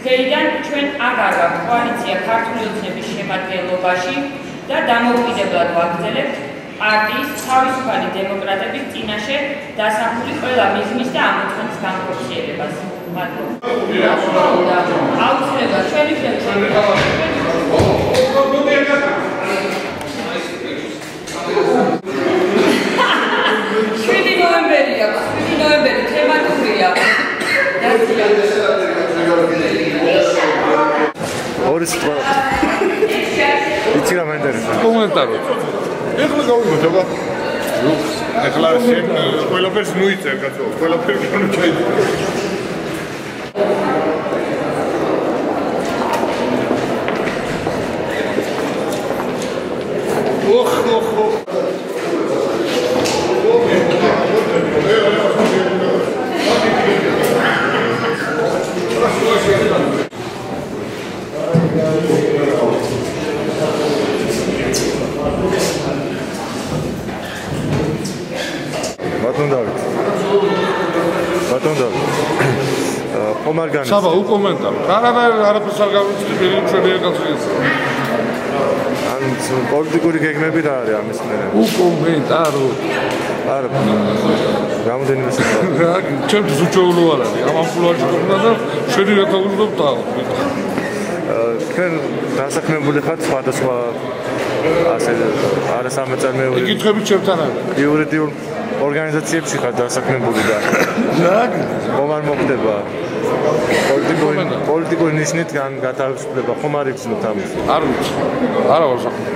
დღეიდან ჩვენ აღარ გვაქვს კოალიცია ქართული ოცნების შემადგენლობაში და დამოუკიდებლად ვაგრძელებთ პარტიის თავისუფალი დემოკრატების წინაშე დასახული ყველა მიზნის და ამოწყების განხორციელებას. აუცილებლად ჩვენი ნოემბერია, 7 ნოემბერი თემატურია. Oris იცი რა მაინტერესებს? კომენტაროთ. ეხლა გავიგოთ აბა. ეხლა შენ ყველაფერს ნუიწერ კაცო, ყველაფერს ნუიწერ. ოხ. ხომარგანი. საბა უკომენტარო. არაფერს არ გავუწევ, ჩვენი ეკაცრიეს. ან პოლიტიკური გეგმები რა არის ამის მერე? უკომენტარო. არა. რამოდენიმე საათი. ჩემთვის უჩვეულო არ არის. ამ ამპულაში გქონდა და შენი რა თავუზდობ თავ. თქვენ დასაქმებული ხართ სხვადასხვა ასე არასამეწარმეო კითხვები ჩემთან არის. იურიდიულ ორგანიზაციებში ხართ დასაქმებული და ხომ არ მოხდება პოლიტიკური ნიშნით გათავისუფლება ხომ არ იგრძნობთ ამას? არ ვიცი. არა ვარ საქმე.